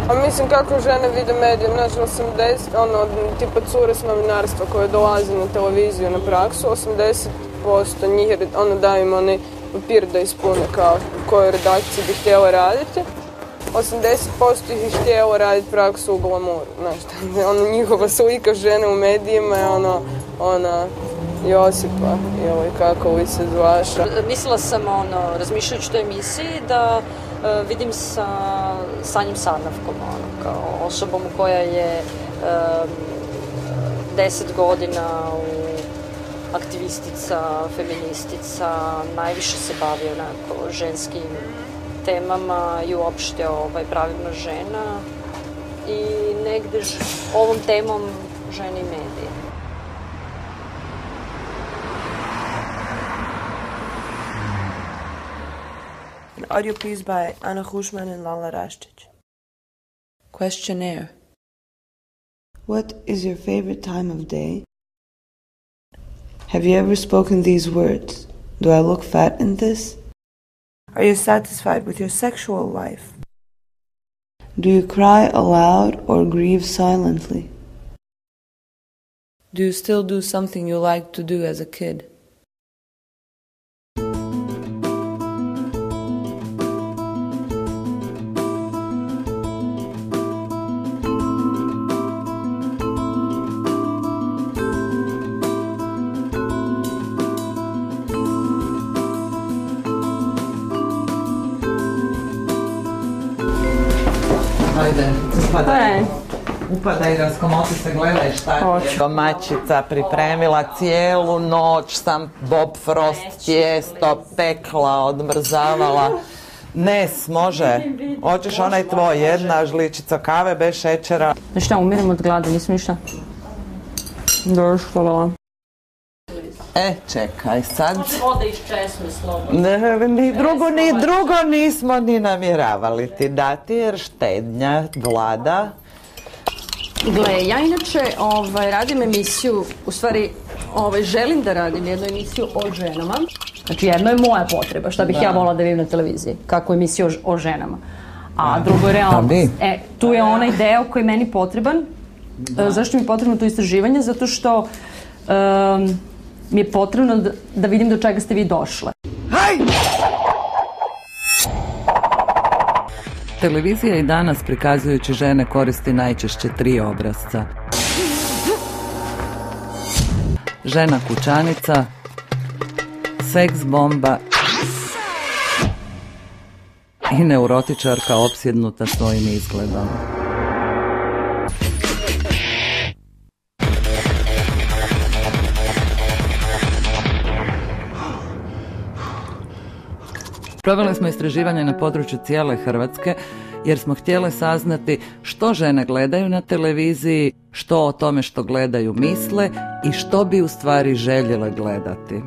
A mislim kako žene vide medije, znači 80, tipa cure s novinarstva koje dolaze na televiziju na praksu, 80% njih, daju im onaj papir da ispune kao u kojoj redakciji bi htjela raditi. 80% ih je htjelo raditi praksu u glamuru, znaš, njihova slika žene u medijima je ona Josipa ili kako li se zvaša. Mislila sam, razmišljajući o toj emisiji, da vidim sa Sanjom Sarnavkom, kao osobom koja je 10 godina aktivistica, feministica, najviše se bavi onako ženskim temama i uopšte pravima žena i negde ovom temom žene i medije. An audio piece by Anna Hushman and Lala Raščić. Questionnaire. What is your favorite time of day? Have you ever spoken these words? Do I look fat in this? Are you satisfied with your sexual life? Do you cry aloud or grieve silently? Do you still do something you liked to do as a kid? Ajde, upadaj, raskomoti se, gledaj šta je. Domaćica pripremila cijelu noć, sam Bob Frost tijesto pekla, odmrzavala. Nes, može. Hoćeš onaj tvoj, jedna žličica kave bez šećera. Šta, umiram od glada, nisam ništa došla. Čekaj sad. Ode iz česme slobodno. Ni drugo nismo ni namjeravali ti dati jer štednja vlada. Gle, ja inače radim emisiju, u stvari želim da radim jednu emisiju o ženama. Znači jedno je moja potreba, šta bih ja volila da vidim na televiziji, kako emisiju o ženama. A drugo je realnost. Tu je onaj deo koji je meni potreban. Zašto mi je potrebno to istraživanje? Zato što mi je potrebno da vidim do čega ste vi došle. Televizija i danas, prikazujući žene, koristi najčešće 3 obrasca. Žena kućanica, seks bomba i neurotičarka opsjednuta svojim izgledom. Proveli smo istraživanje na području cijele Hrvatske jer smo htjeli saznati što žene gledaju na televiziji, što o tome što gledaju misle i što bi u stvari željele gledati.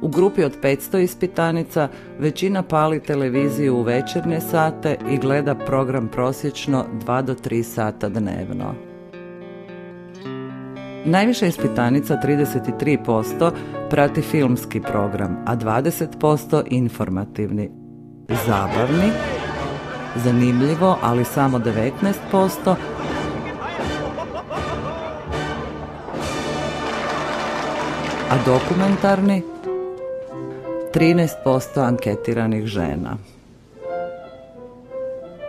U grupi od 500 ispitanica većina pali televiziju u večernje sate i gleda program prosječno 2 do 3 sata dnevno. Najviše ispitanica, 33%, prati filmski program, a 20% informativni. Zabavni, zanimljivo, ali samo 19%, a dokumentarni 13% anketiranih žena.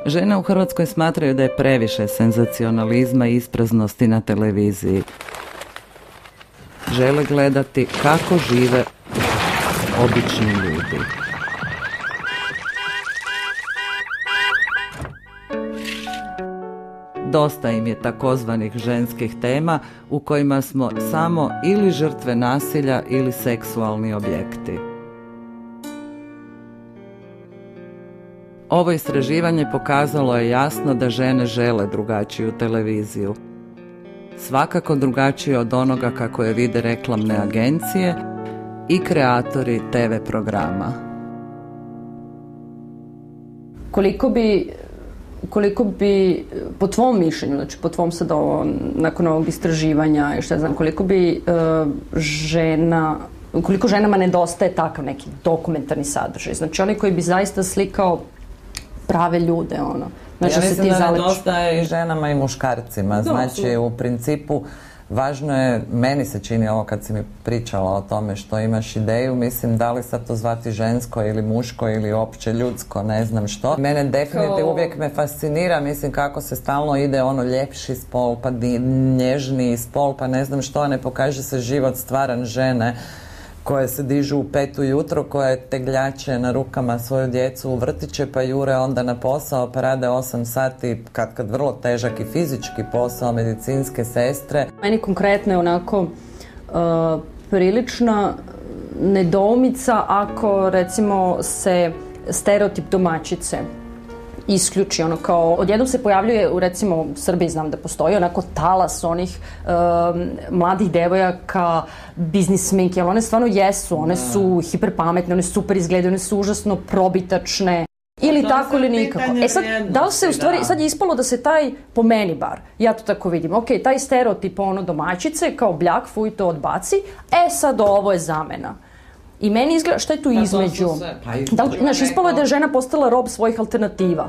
Žene u Hrvatskoj smatraju da je previše senzacionalizma i ispraznosti na televiziji. Žele gledati kako žive obični ljudi. Dosta im je takozvanih ženskih tema u kojima smo samo ili žrtve nasilja ili seksualni objekti. Ovo istraživanje pokazalo je jasno da žene žele drugačiju televiziju. Svakako drugačije od onoga kako je vide reklamne agencije i kreatori TV programa. Koliko bi, po tvom mišljenju, znači po tvom sad nakon ovog istraživanja i šta znam, koliko ženama nedostaje takav neki dokumentarni sadržaj, znači oni koji bi zaista slikao prave ljude, Znači, ja se mislim ti da zaleči. nedostaje i ženama i muškarcima. Znači, u principu, važno je, meni se čini ovo kad si mi pričala o tome što imaš ideju, mislim da li sad to zvati žensko ili muško ili opće ljudsko, ne znam što. Mene definitivno uvijek me fascinira, mislim kako se stalno ide ono ljepši spol, pa nježniji spol, pa ne znam što, a ne pokaže se život stvaran žene koje se dižu u 5 ujutro, koje tegljače na rukama svoju djecu u vrtiće, pa jure onda na posao, pa rade 8 sati, kad vrlo težak i fizički posao, medicinske sestre. Meni konkretno je onako prilična nedoumica ako recimo se stereotip domaćice isključi, ono kao odjednom se pojavljuje u recimo Srbiji, znam da postoji onako talas onih mladih devojaka, biznismenki, ali one stvarno jesu, one su hiperpametne, one super izgledaju, one su užasno probitačne. Ili tako ili nikako. Sad, da li se u stvari, sad je ispalo da se taj, po meni bar, ja to tako vidim, ok, taj stereotip ono domaćice, kao bljak, fuj, to odbaci, sad ovo je zamena. I meni izgleda, šta je tu između? Znaš, ispalo je da je žena postala rob svojih alternativa.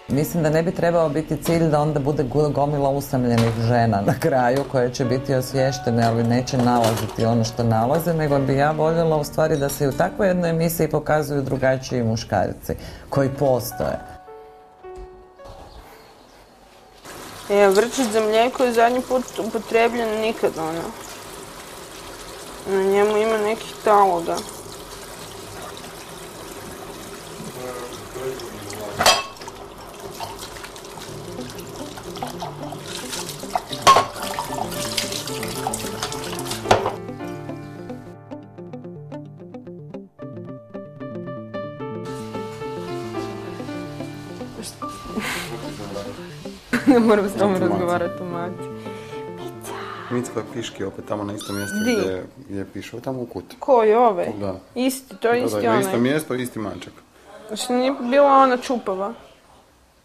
Mislim da ne bi trebao biti cilj da onda bude gomila usamljenih žena na kraju koje će biti osviještene, ali neće nalaziti ono što nalaze, nego bi ja voljela u stvari da se i u takvoj jednoj emisiji pokazuju drugačiji muškarci koji postoje. Vrčić za mlijeko je zadnji put upotrebljen nikad, ono. Na njemu ima nekih taloga. Ne moram s tome razgovarati o mati. Micko je piški opet tamo na isto mjesto gdje je pišao, tamo u kutu. Koji ove? Da. Isti, to je isti onaj. Na isto mjesto, isti mačak. Što nije bila ona čupava?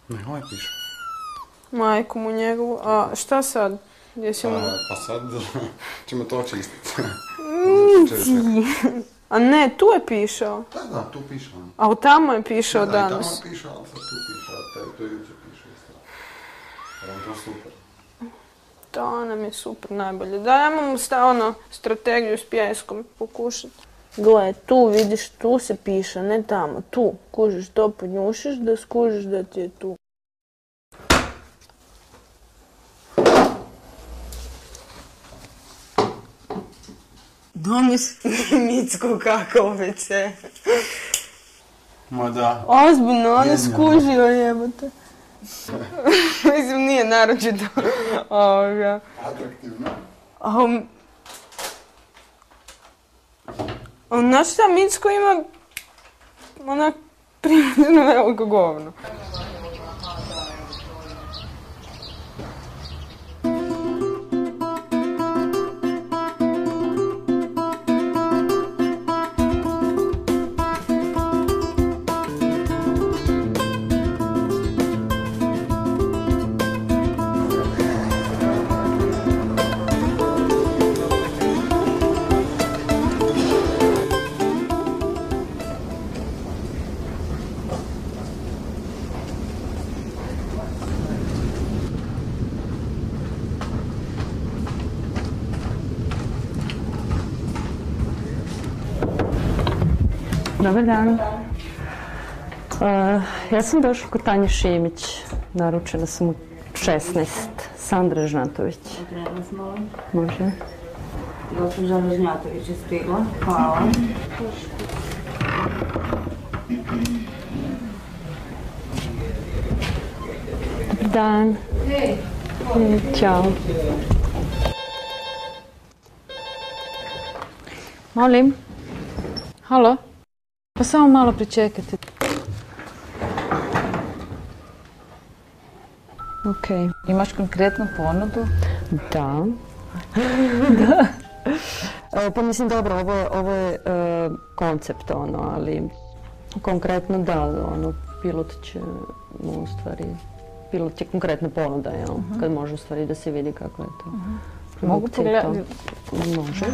Ne, ovaj piše. Majku mu njegovu. A šta sad? Pa sad ćemo to očistiti. A ne, tu je pišao. Da, tu piše. A tamo je pišao danas. Da, i tamo je pišao, ali sad tu piše. To je jučer piše isto. Ali on to super. To nam je super, najbolje. Dajmo mu strategiju s pjeskom pokušati. Gle, tu vidiš, tu se piše, ne tamo, tu. Kužiš, to podnjušiš da skužiš da ti je tu. Domis Micko kako već je. Ma da. Ozbiljno, on je skužio jebote. Mislim, nije naročito atraktivno. Znaš šta, Micko ima onak primjerno veliko govno. Dobar dan. Ja sam došla kod Tanje Šimić. Naručena sam u 16. Sandra Žnatović. Odrednost, molim. Može. Gospođa Žnjatović je stigla. Hvala. Dobar dan. Hej. Ćao. Molim. Halo? Pa samo malo pričekajte. Okej. Imaš konkretnu ponudu? Da. Da. Pa mislim, dobro, ovo je koncept, ali konkretno da, pilot će u stvari, pilot je konkretna ponuda, jel? Kad može u stvari da se vidi kako je to. Mogu pogledati? Može.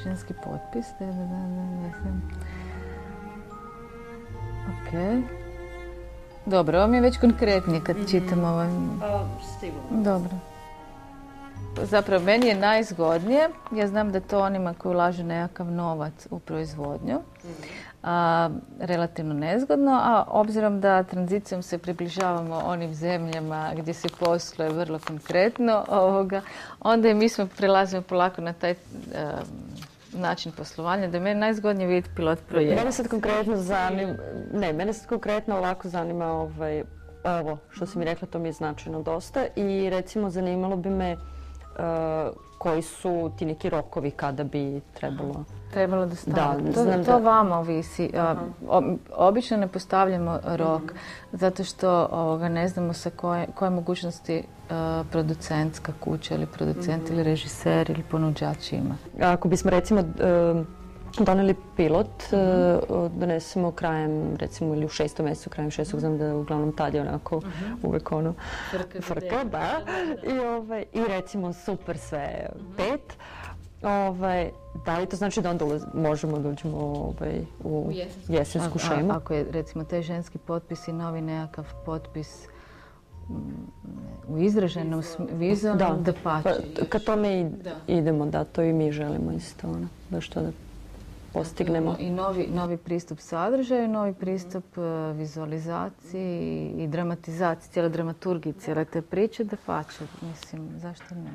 Ženski potpis, Ok. Dobro, ovo mi je već konkretnije kad čitam ovaj... Sigurno. Dobro. Zapravo, meni je najzgodnije, ja znam da to onima koji ulažu nekakav novac u proizvodnju, relativno nezgodno, a obzirom da tranzicijom se približavamo onim zemljama gdje se posluje vrlo konkretno, onda i mi smo prelazimo polako na taj način poslovanja, da je meni najzgodnije vidjeti pilot projekt. Mene sad konkretno ovako zanima ovo što si mi rekla, to mi je značajno dosta i recimo zanimalo bi me koji su ti neki rokovi kada bi trebalo... Trebalo da stavimo. To vama ovisi. Obično ne postavljamo rok, zato što ne znamo sa koje mogućnosti producentska kuća ili producent ili režiser ili ponuđač ima. Ako bismo recimo doneli pilot, donesemo krajem, recimo ili u 6. mjesecu, krajem 6. znam da uglavnom tad je onako uvek ono frka, da. I recimo super sve 5. Da li to znači da onda možemo da uđemo u jesensku šemu? Ako je recimo taj ženski potpis i novi nekakav potpis u izraženom vizualnom, da pači. Ka tome idemo, da, to i mi želimo isto, baš to da postignemo. I novi pristup sadržaju, novi pristup vizualizaciji i dramatizaciji, cijele dramaturgije, cijele te priče, da pače. Mislim, zašto ne?